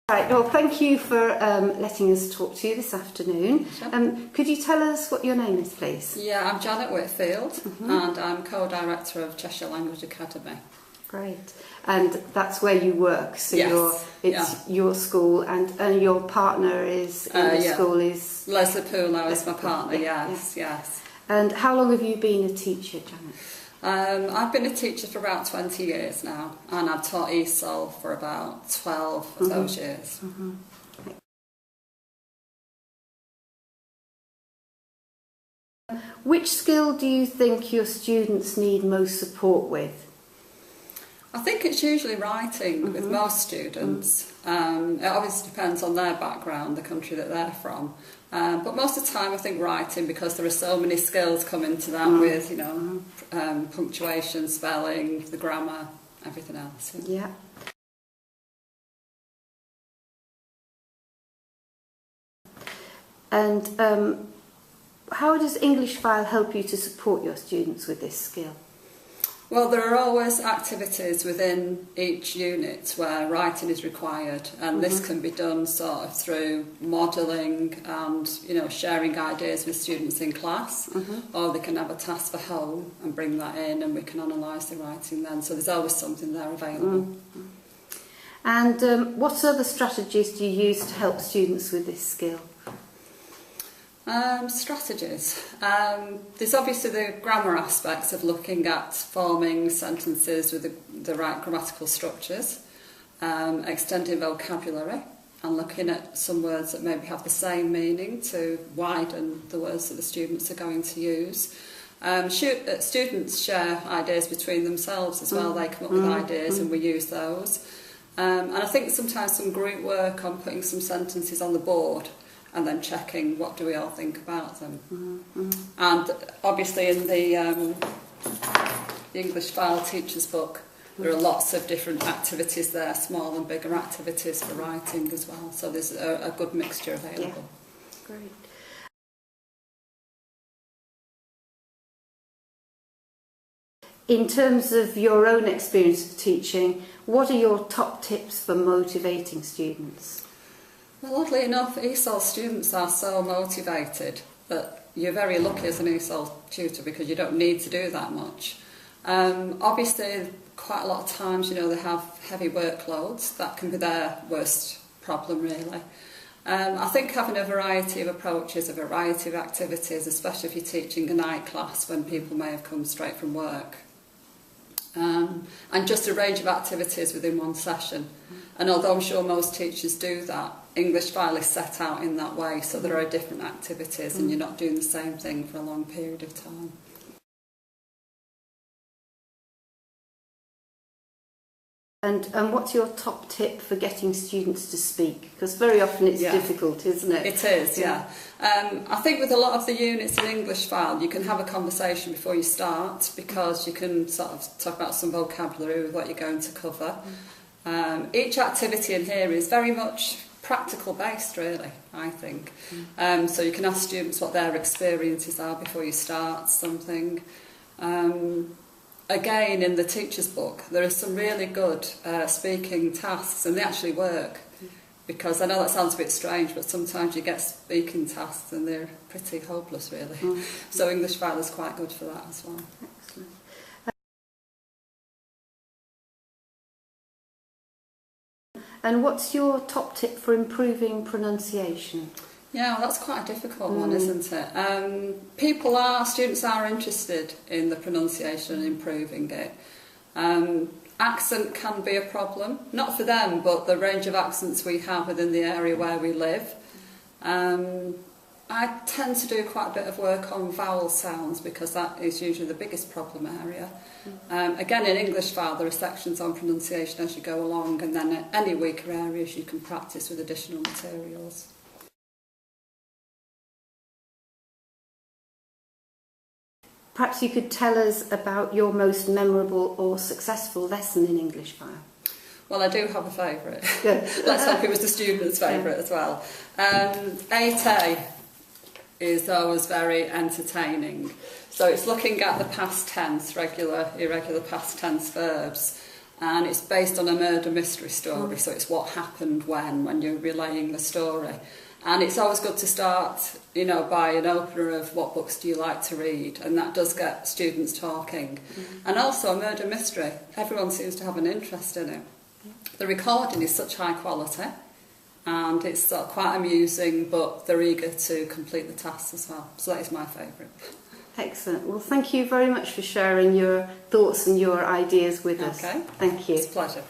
Right, well, thank you for letting us talk to you this afternoon. Sure. Could you tell us what your name is, please? Yeah, I'm Janet Whitfield, and I'm co-director of Cheshire Language Academy. Great. And that's where you work, so Yes, it's your school, and your partner is in the school is... Leslie Poole is my partner, yes. And how long have you been a teacher, Janet? I've been a teacher for about 20 years now, and I've taught ESOL for about 12 of those years. Which skill do you think your students need most support with? I think it's usually writing with most students. It obviously depends on their background, the country that they're from. But most of the time I think writing, because there are so many skills come into that with, you know, punctuation, spelling, the grammar, everything else. Yeah. And how does English File help you to support your students with this skill? Well, there are always activities within each unit where writing is required, and this can be done sort of through modelling and, you know, sharing ideas with students in class, or they can have a task for home and bring that in, and we can analyse the writing then. So there's always something there available. And what other strategies do you use to help students with this skill? Strategies. There's obviously the grammar aspects of looking at forming sentences with the right grammatical structures, extending vocabulary and looking at some words that maybe have the same meaning to widen the words that the students are going to use. Students share ideas between themselves as well. They come up with ideas and we use those. And I think sometimes some group work on putting some sentences on the board and then checking what do we all think about them. And obviously in the English File Teacher's Book there are lots of different activities there, small and bigger activities for writing as well, so there's a good mixture available. Yeah. Great. In terms of your own experience of teaching, what are your top tips for motivating students? Well, oddly enough, ESOL students are so motivated that you're very lucky as an ESOL tutor because you don't need to do that much. Obviously, quite a lot of times, you know, they have heavy workloads. That can be their worst problem, really. I think having a variety of approaches, a variety of activities, especially if you're teaching a night class when people may have come straight from work, and just a range of activities within one session. And although I'm sure most teachers do that, English File is set out in that way, so there are different activities and you're not doing the same thing for a long period of time. And what's your top tip for getting students to speak? Because very often it's difficult, isn't it? It is, yeah. I think with a lot of the units in English File, you can have a conversation before you start because you can sort of talk about some vocabulary with what you're going to cover. Each activity in here is very much practical based, really, I think. So you can ask students what their experiences are before you start something. Again, in the teacher's book, there are some really good speaking tasks, and they actually work. Because I know that sounds a bit strange, but sometimes you get speaking tasks and they're pretty hopeless, really. So English File is quite good for that as well. Excellent. And what's your top tip for improving pronunciation? Yeah, well, that's quite a difficult one, isn't it? Students are interested in the pronunciation and improving it. Accent can be a problem, not for them, but the range of accents we have within the area where we live. I tend to do quite a bit of work on vowel sounds because that is usually the biggest problem area. Again, in English File there are sections on pronunciation as you go along, and then at any weaker areas you can practice with additional materials. Perhaps you could tell us about your most memorable or successful lesson in English File. Well, I do have a favourite. Let's hope it was the students' favourite as well. 8A is always very entertaining. So it's looking at the past tense, regular, irregular past tense verbs. and it's based on a murder mystery story, so it's what happened when you're relaying the story. And it's always good to start, you know, by an opener of what books do you like to read, and that does get students talking. And also a murder mystery, everyone seems to have an interest in it. The recording is such high quality, and it's sort of quite amusing, but they're eager to complete the tasks as well. So that is my favourite. Excellent. Well, thank you very much for sharing your thoughts and your ideas with us. Okay. Thank you. It's a pleasure.